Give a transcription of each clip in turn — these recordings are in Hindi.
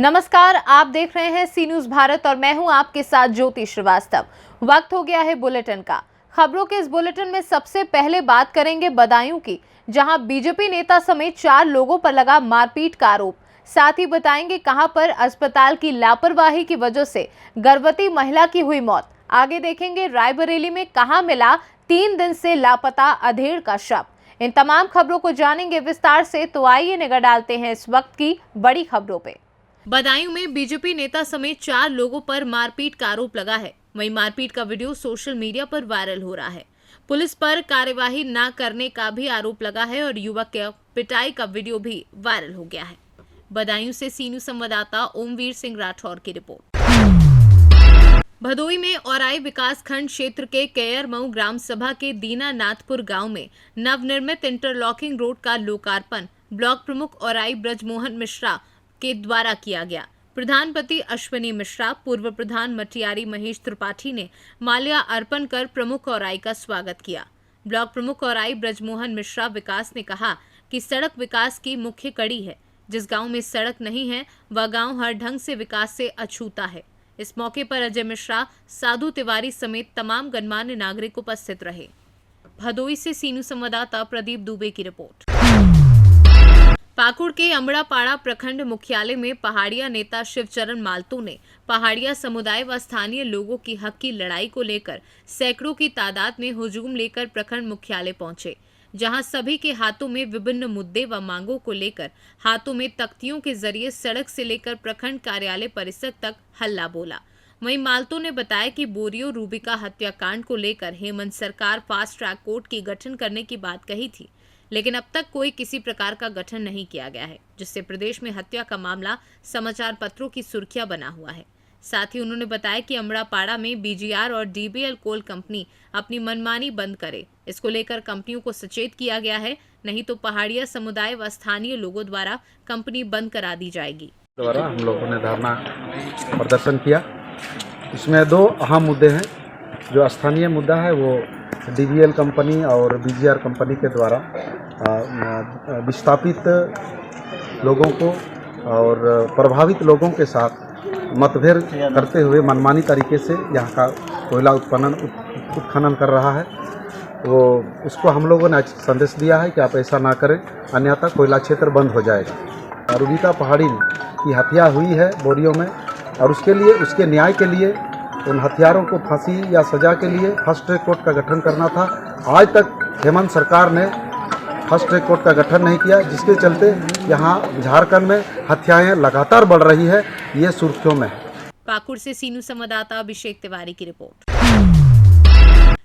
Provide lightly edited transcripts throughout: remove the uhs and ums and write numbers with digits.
नमस्कार, आप देख रहे हैं सी न्यूज भारत और मैं हूं आपके साथ ज्योति श्रीवास्तव। वक्त हो गया है बुलेटिन का। खबरों के इस बुलेटिन में सबसे पहले बात करेंगे बदायूं की, जहां बीजेपी नेता समेत 4 लोगों पर लगा मारपीट का आरोप। साथ ही बताएंगे कहां पर अस्पताल की लापरवाही की वजह से गर्भवती महिला की हुई मौत। आगे देखेंगे रायबरेली में कहां मिला 3 दिन से लापता अधेड़ का शव। इन तमाम खबरों को जानेंगे विस्तार से, तो आइए निगाह डालते हैं इस वक्त की बड़ी खबरों पे। बदायूं में बीजेपी नेता समेत 4 लोगों पर मारपीट का आरोप लगा है। वहीं मारपीट का वीडियो सोशल मीडिया पर वायरल हो रहा है। पुलिस पर कार्यवाही न करने का भी आरोप लगा है और युवक के पिटाई का वीडियो भी वायरल हो गया है। बदायूं से सी न्यूज संवाददाता ओमवीर सिंह राठौर की रिपोर्ट। भदोई में औराई विकास खंड क्षेत्र के केयरमऊ ग्राम सभा के दीनानाथपुर गांव में नवनिर्मित इंटरलॉकिंग रोड का लोकार्पण ब्लॉक प्रमुख औराई ब्रजमोहन मिश्रा के द्वारा किया गया। प्रधानपति अश्विनी मिश्रा, पूर्व प्रधान मटियारी महेश त्रिपाठी ने माल्या अर्पण कर प्रमुख औराई का स्वागत किया। ब्लॉक प्रमुख औराई ब्रजमोहन मिश्रा विकास ने कहा कि सड़क विकास की मुख्य कड़ी है। जिस गांव में सड़क नहीं है वह गांव हर ढंग से विकास से अछूता है। इस मौके पर अजय मिश्रा, साधु तिवारी समेत तमाम गणमान्य नागरिक उपस्थित रहे। भदोई से सी न्यूज संवाददाता प्रदीप दुबे की रिपोर्ट। पाकुड़ के अमड़ापाड़ा प्रखंड मुख्यालय में पहाड़िया नेता शिवचरण मालतो ने पहाड़िया समुदाय व स्थानीय लोगों की हक की लड़ाई को लेकर सैकड़ों की तादाद में हुजूम लेकर प्रखंड मुख्यालय पहुंचे, जहां सभी के हाथों में विभिन्न मुद्दे व मांगों को लेकर हाथों में तख्तियों के जरिए सड़क से लेकर प्रखंड कार्यालय परिसर तक हल्ला बोला। वहीं मालतो ने बताया कि बोरियो रूबिका हत्याकांड को लेकर हेमंत सरकार फास्ट ट्रैक कोर्ट की गठन करने की बात कही थी, लेकिन अब तक कोई किसी प्रकार का गठन नहीं किया गया है, जिससे प्रदेश में हत्या का मामला समाचार पत्रों की सुर्खियां बना हुआ है। साथ ही उन्होंने बताया कि अमड़ापाड़ा में बीजीआर और डीबीएल कोल कंपनी अपनी मनमानी बंद करे। इसको लेकर कंपनियों को सचेत किया गया है, नहीं तो पहाड़िया समुदाय व स्थानीय लोगों द्वारा कंपनी बंद करा दी जाएगी। द्वारा हम लोगों ने धरना प्रदर्शन किया। इसमें 2 अहम मुद्दे हैं। जो स्थानीय मुद्दा है वो डीबीएल कंपनी और बीजीआर कंपनी के द्वारा विस्थापित लोगों को और प्रभावित लोगों के साथ मतभेद करते हुए मनमानी तरीके से यहाँ का कोयला उत्खनन कर रहा है। वो उसको हम लोगों ने संदेश दिया है कि आप ऐसा ना करें, अन्यथा कोयला क्षेत्र बंद हो जाएगा। रूबिका पहाड़ी की हत्या हुई है बोरियो में, और उसके न्याय के लिए उन हत्यारों को फांसी या सजा के लिए फर्स्ट ट्रैक कोर्ट का गठन करना था। आज तक हेमंत सरकार ने फर्स्ट ट्रैक कोर्ट का गठन नहीं किया, जिसके चलते यहाँ झारखंड में हत्याएं लगातार बढ़ रही है। ये सुर्खियों में है। पाकुड़ से सी न्यूज संवाददाता अभिषेक तिवारी की रिपोर्ट।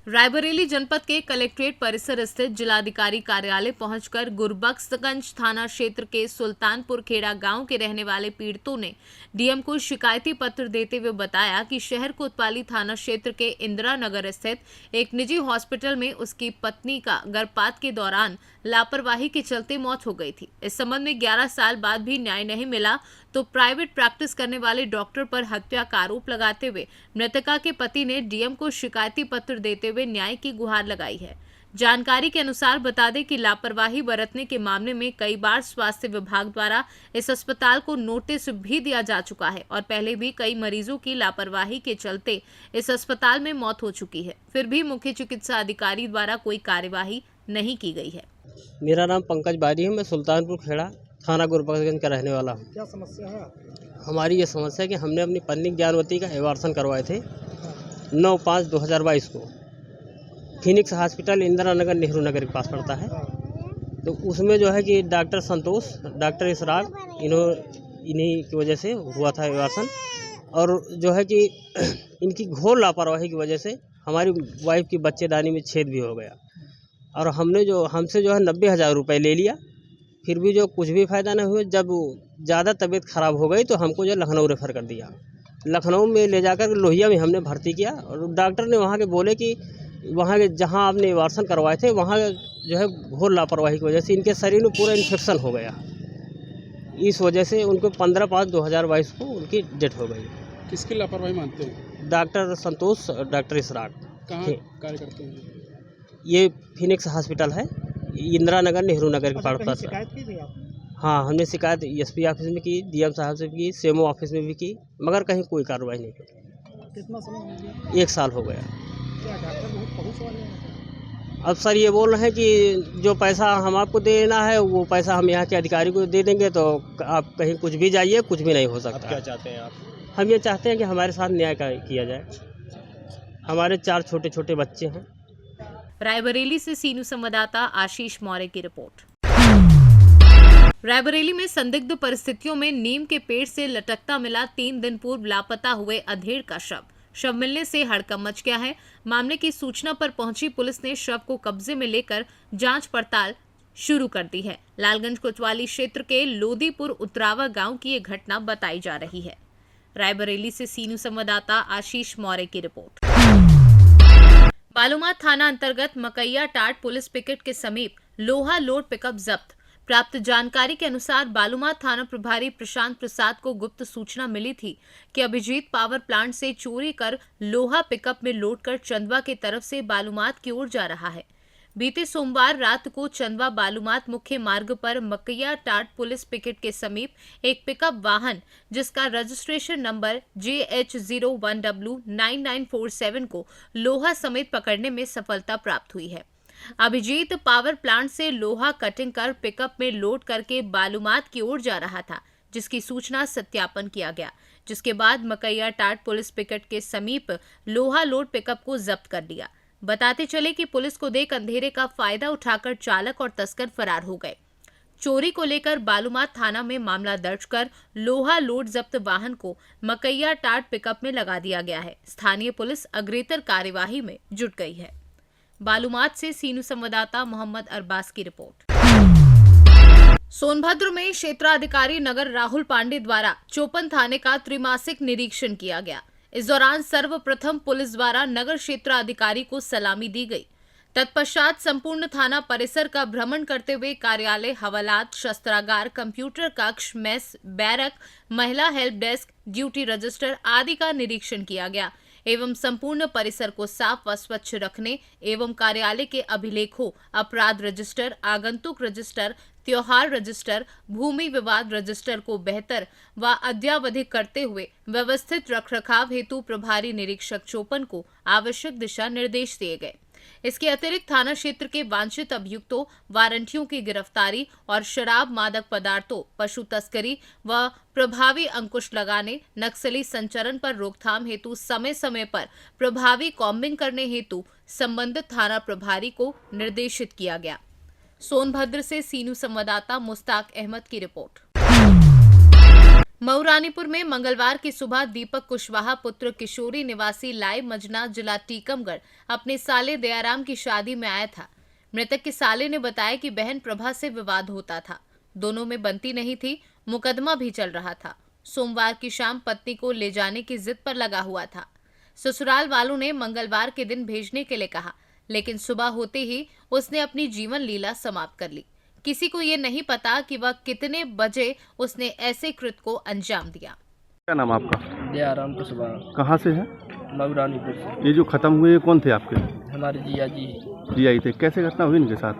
रायबरेली जनपद के कलेक्ट्रेट परिसर स्थित जिलाधिकारी कार्यालय पहुंचकर गुरबख्शगंज थाना क्षेत्र के सुल्तानपुर खेड़ा गांव के रहने वाले पीड़ितों ने डीएम को शिकायती पत्र देते हुए बताया कि शहर कोतवाली थाना क्षेत्र के इंदिरा नगर स्थित एक निजी हॉस्पिटल में उसकी पत्नी का गर्भपात के दौरान लापरवाही के चलते मौत हो गई थी। इस संबंध में 11 साल बाद भी न्याय नहीं मिला तो प्राइवेट प्रैक्टिस करने वाले डॉक्टर पर हत्या का आरोप लगाते हुए मृतका के पति ने डीएम को शिकायती पत्र देते हुए न्याय की गुहार लगाई है। जानकारी के अनुसार बता दें कि लापरवाही बरतने के मामले में कई बार स्वास्थ्य विभाग द्वारा इस अस्पताल को नोटिस भी दिया जा चुका है और पहले भी कई मरीजों की लापरवाही के चलते इस अस्पताल में मौत हो चुकी है, फिर भी मुख्य चिकित्सा अधिकारी द्वारा कोई कार्यवाही नहीं की गई है। मेरा नाम पंकज बारी है, मैं सुल्तानपुर खेड़ा थाना गुरबख्शगंज का रहने वाला हूँ। क्या समस्या है? हमारी ये समस्या है कि हमने अपनी पत्नी ज्ञानवती का एबार्सन करवाए थे 9/5/2022 को। फिनिक्स हॉस्पिटल इंदिरा नगर नेहरू नगर के पास पड़ता है। तो उसमें जो है कि डॉक्टर संतोष, डॉक्टर इसरार, इन्हीं की वजह से हुआ था एबार्सन, और जो है कि इनकी घोर लापरवाही की वजह से हमारी वाइफ की बच्चेदानी में छेद भी हो गया, और हमसे जो है 90,000 रुपये ले लिया। फिर भी जो कुछ भी फ़ायदा नहीं हुआ। जब ज़्यादा तबीयत ख़राब हो गई तो हमको जो लखनऊ रेफ़र कर दिया। लखनऊ में ले जाकर लोहिया में हमने भर्ती किया, और डॉक्टर ने वहाँ के बोले कि वहाँ के जहाँ आपने एबार्सन करवाए थे वहाँ जो है घोर लापरवाही की वजह से इनके शरीर में पूरा इन्फेक्शन हो गया। इस वजह से उनको 15/5/2022 को उनकी डेथ हो गई। किसकी लापरवाही मानते हैं? डॉक्टर संतोष, डॉक्टर इसरार। कहाँ कार्य करते हैं? ये फिनिक्स हॉस्पिटल है, इंदिरा नगर नेहरू नगर के पास। शिकायत की थी आप? हाँ, हमने शिकायत एसपी ऑफिस में की, डीएम साहब से भी की, सीएमओ ऑफिस में भी की, मगर कहीं कोई कार्रवाई नहीं हुई। कितना समय हो गया? 1 साल हो गया। क्या डॉक्टर बहुत पहुँच वाले हैं? अब सर ये बोल रहे हैं कि जो पैसा हम आपको देना है वो पैसा हम यहाँ के अधिकारी को दे देंगे, तो आप कहीं कुछ भी जाइए, कुछ भी नहीं हो सकता। क्या चाहते हैं आप? हम ये चाहते हैं कि हमारे साथ न्याय किया जाए। हमारे 4 छोटे छोटे बच्चे हैं। रायबरेली से सीनू संवाददाता आशीष मौर्य की रिपोर्ट। रायबरेली में संदिग्ध परिस्थितियों में नीम के पेड़ से लटकता मिला 3 दिन पूर्व लापता हुए अधेड़ का शव मिलने से हड़कंप मच गया है। मामले की सूचना पर पहुंची पुलिस ने शव को कब्जे में लेकर जांच पड़ताल शुरू कर दी है। लालगंज कोतवाली क्षेत्र के लोदीपुर उतरावा गांव की ये घटना बताई जा रही है। रायबरेली से सीनू संवाददाता आशीष मौर्य की रिपोर्ट। बालूमाथ थाना अंतर्गत मकैया टाट पुलिस पिकेट के समीप लोहा लोड पिकअप जब्त। प्राप्त जानकारी के अनुसार बालूमाथ थाना प्रभारी प्रशांत प्रसाद को गुप्त सूचना मिली थी कि अभिजीत पावर प्लांट से चोरी कर लोहा पिकअप में लोड कर चंदवा की तरफ से बालूमाथ की ओर जा रहा है। बीते सोमवार रात को चंदवा बालूमाथ मुख्य मार्ग पर मकैया टाट पुलिस पिकेट के समीप एक पिकअप वाहन जिसका रजिस्ट्रेशन नंबर JH01W9947 को लोहा समेत पकड़ने में सफलता प्राप्त हुई है। अभिजीत पावर प्लांट से लोहा कटिंग कर पिकअप में लोड करके बालूमाथ की ओर जा रहा था, जिसकी सूचना सत्यापन किया गया, जिसके बाद मकैया टाट पुलिस पिकेट के समीप लोहा लोड पिकअप को जब्त कर लिया। बताते चले कि पुलिस को देख अंधेरे का फायदा उठाकर चालक और तस्कर फरार हो गए। चोरी को लेकर बालूमाथ थाना में मामला दर्ज कर लोहा लोड जब्त वाहन को मकैया टाट पिकअप में लगा दिया गया है। स्थानीय पुलिस अग्रेतर कार्यवाही में जुट गई है। बालूमाथ से सीनू संवाददाता मोहम्मद अरबाज की रिपोर्ट। सोनभद्र में क्षेत्राधिकारी नगर राहुल पांडे द्वारा चोपन थाने का त्रैमासिक निरीक्षण किया गया। इस दौरान सर्वप्रथम पुलिस द्वारा नगर क्षेत्राधिकारी को सलामी दी गई। तत्पश्चात संपूर्ण थाना परिसर का भ्रमण करते हुए कार्यालय, हवालात, शस्त्रागार, कंप्यूटर कक्ष, मेस, बैरक, महिला हेल्प डेस्क, ड्यूटी रजिस्टर आदि का निरीक्षण किया गया एवं संपूर्ण परिसर को साफ व स्वच्छ रखने एवं कार्यालय के अभिलेखों, अपराध रजिस्टर, आगंतुक रजिस्टर, त्योहार रजिस्टर, भूमि विवाद रजिस्टर को बेहतर व अद्यावधिक करते हुए व्यवस्थित रखरखाव हेतु प्रभारी निरीक्षक चोपन को आवश्यक दिशा निर्देश दिए गए। इसके अतिरिक्त थाना क्षेत्र के वांछित अभियुक्तों, वारंटियों की गिरफ्तारी और शराब, मादक पदार्थों, पशु तस्करी व प्रभावी अंकुश लगाने, नक्सली संचरण पर रोकथाम हेतु समय समय पर प्रभावी कॉम्बिंग करने हेतु संबंधित थाना प्रभारी को निर्देशित किया गया। सोनभद्र से सीनू संवाददाता मुस्ताक अहमद की रिपोर्ट। मऊरानीपुर में मंगलवार की सुबह दीपक कुशवाहा पुत्र किशोरी निवासी लाई मजना जिला टीकमगढ़ अपने साले दयाराम की शादी में आया था। मृतक के साले ने बताया कि बहन प्रभा से विवाद होता था, दोनों में बनती नहीं थी, मुकदमा भी चल रहा था। सोमवार की शाम पत्नी को ले जाने की जिद पर लगा हुआ था। ससुराल वालों ने मंगलवार के दिन भेजने के लिए कहा, लेकिन सुबह होते ही उसने अपनी जीवन लीला समाप्त कर ली। किसी को ये नहीं पता कि वह कितने बजे उसने ऐसे कृत्य को अंजाम दिया। क्या नाम आपका? दयाराम कुशवाहा, कहाँ से है? मऊरानीपुर से। ये जो खत्म हुए कौन थे आपके? हमारे जिया जी जी आई थे। कैसे घटना हुई इनके साथ?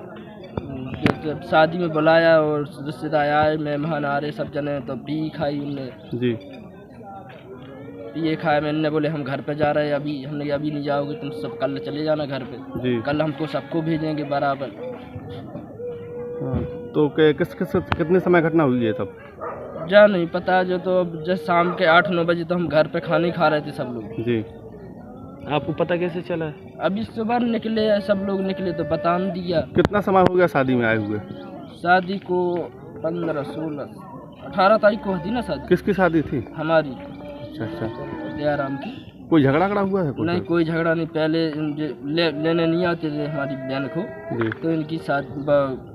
जब शादी में बुलाया और रिश्तेदार आए, मेहमान आ रहे सब जने, तो पी खाई उनने जी। पिए खाए। मैंने बोले हम घर पे जा रहे हैं, अभी हमने कहा अभी नहीं जाओगे तुम सब, कल चले जाना घर पे जी। कल हमको सबको भेजेंगे बराबर। तो कितने समय घटना हुई है तब? जा नहीं पता, जो तो जब शाम के 8-9 बजे तो हम घर पे खाने खा रहे थे सब लोग। जी। आपको पता कैसे चला? अभी सुबह निकले, सब लोग निकले तो बता नहीं दिया। कितना समय हो गया शादी में आए हुए? शादी को 15, 16, 18 तारीख को थी ना शादी। किसकी शादी थी? हमारी। अच्छा। दयाराम की। कोई झगड़ा हुआ है? नहीं, कोई झगड़ा नहीं। पहले लेने नहीं आते थे हमारी बहन को जी। तो इनकी साथ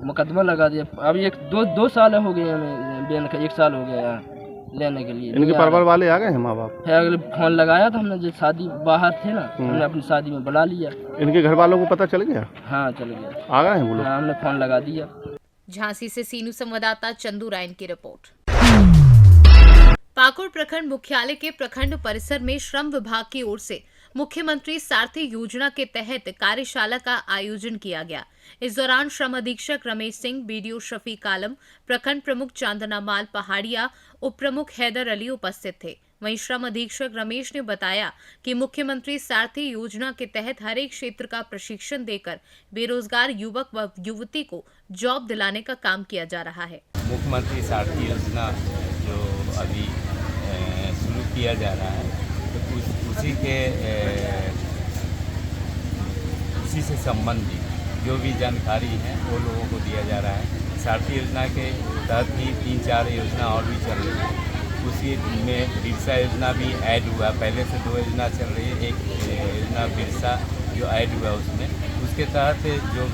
मुकदमा लगा दिया। अभी 2 साल हो गए हमें, बहन का 1 साल हो गया यहाँ लेने के लिए। इनके परिवार वाले आ गए हैं, माँ बाप? है, अगले फोन लगाया था हमने, जो शादी बाहर थे ना, हमने अपनी शादी में बुला लिया। इनके घर वालों को पता चल गया? हाँ चल गया, आ गए हैं वो लोग? हाँ, हमने फोन लगा दिया। झांसी से सीनू संवाददाता चंदू रायन की रिपोर्ट। पाकुड़ प्रखंड मुख्यालय के प्रखंड परिसर में श्रम विभाग की ओर से मुख्यमंत्री सारथी योजना के तहत कार्यशाला का आयोजन किया गया। इस दौरान श्रम अधीक्षक रमेश सिंह, बीडीओ शफीक आलम, प्रखंड प्रमुख चांदना माल पहाड़िया, उप प्रमुख हैदर अली उपस्थित थे। वहीं श्रम अधीक्षक रमेश ने बताया कि मुख्यमंत्री सारथी योजना के तहत हर एक क्षेत्र का प्रशिक्षण देकर बेरोजगार युवक व युवती को जॉब दिलाने का काम किया जा रहा है। मुख्यमंत्री सारथी योजना जो अभी शुरू किया जा रहा है, तो उसी से संबंधित जो भी जानकारी है वो लोगों को दिया जा रहा है। सारथी योजना के तहत भी 3-4 योजना और भी चल रही है। उसी में बिरसा योजना भी ऐड हुआ। पहले से 2 योजना चल रही है, एक योजना बिरसा जो ऐड हुआ उसमें, उसके तहत जो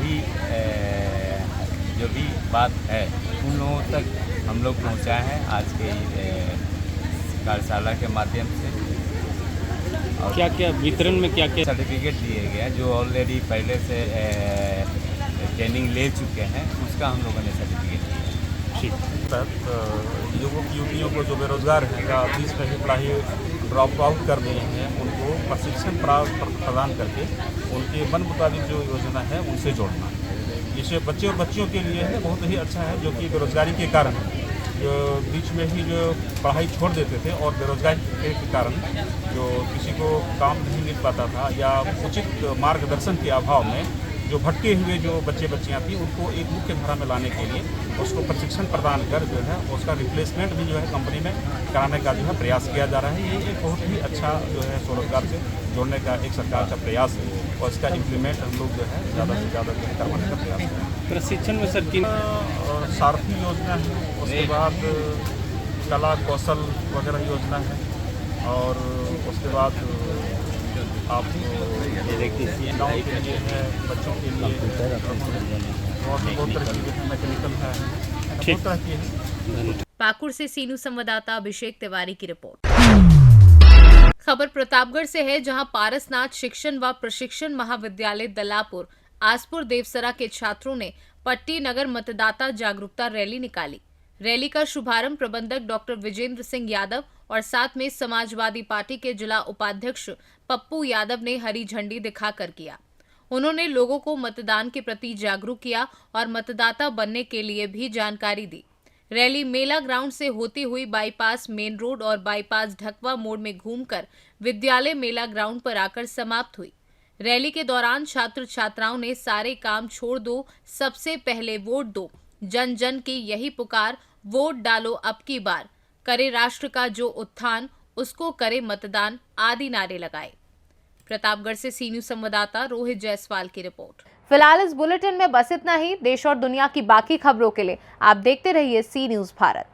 भी बात है उन लोगों तक हम लोग पहुँचाए हैं आज के कार्यशाला के माध्यम से। और क्या क्या वितरण में क्या क्या सर्टिफिकेट दिए गए हैं, जो ऑलरेडी पहले से ट्रेनिंग ले चुके हैं, उसका हम लोगों ने सर्टिफिकेट दिया है। तहत युवक युवतियों को जो बेरोजगार हैं या बीच में ही पढ़ाई ड्रॉप आउट कर रहे हैं, उनको प्रशिक्षण प्रदान करके उनके मन मुताबिक जो योजना है उनसे जोड़ना। इसे बच्चे और बच्चियों के लिए है बहुत ही अच्छा है, जो कि बेरोजगारी के कारण जो बीच में ही जो पढ़ाई छोड़ देते थे और बेरोजगारी के कारण जो किसी को काम नहीं मिल पाता था या उचित मार्गदर्शन के अभाव में जो भटके हुए जो बच्चे बच्चियां थी, उनको एक मुख्य धारा में लाने के लिए उसको प्रशिक्षण प्रदान कर जो है उसका रिप्लेसमेंट भी जो है कंपनी में कराने का जो है प्रयास किया जा रहा है। ये एक बहुत ही अच्छा जो है स्वरोजगार से जोड़ने का एक सरकार का प्रयास है और इसका इम्प्लीमेंट हम लोग जो है ज़्यादा से ज़्यादा जो है करवाने का प्रयास करें। प्रशिक्षण में सर किन सारथी योजना है, उसके बाद कला कौशल वगैरह योजना है, और उसके बाद आप महिलाओं के लिए है, बच्चों के लिए और बहुत तरह की मैकेनिकल है, बहुत तरह की है। पाकुड़ से सीनू संवाददाता अभिषेक तिवारी की रिपोर्ट। खबर प्रतापगढ़ से है, जहां पारसनाथ शिक्षण व प्रशिक्षण महाविद्यालय दलापुर आसपुर देवसरा के छात्रों ने पट्टी नगर मतदाता जागरूकता रैली निकाली। रैली का शुभारंभ प्रबंधक डॉक्टर विजेंद्र सिंह यादव और साथ में समाजवादी पार्टी के जिला उपाध्यक्ष पप्पू यादव ने हरी झंडी दिखाकर किया। उन्होंने लोगों को मतदान के प्रति जागरूक किया और मतदाता बनने के लिए भी जानकारी दी। रैली मेला ग्राउंड से होती हुई बाईपास मेन रोड और बाईपास ढकवा मोड़ में घूमकर विद्यालय मेला ग्राउंड पर आकर समाप्त हुई। रैली के दौरान छात्र छात्राओं ने सारे काम छोड़ दो, सबसे पहले वोट दो, जन जन की यही पुकार, वोट डालो अब की बार, करे राष्ट्र का जो उत्थान, उसको करे मतदान आदि नारे लगाए। प्रतापगढ़ से सीनू संवाददाता रोहित जायसवाल की रिपोर्ट। फिलहाल इस बुलेटिन में बस इतना ही। देश और दुनिया की बाकी खबरों के लिए आप देखते रहिए सी न्यूज़ भारत।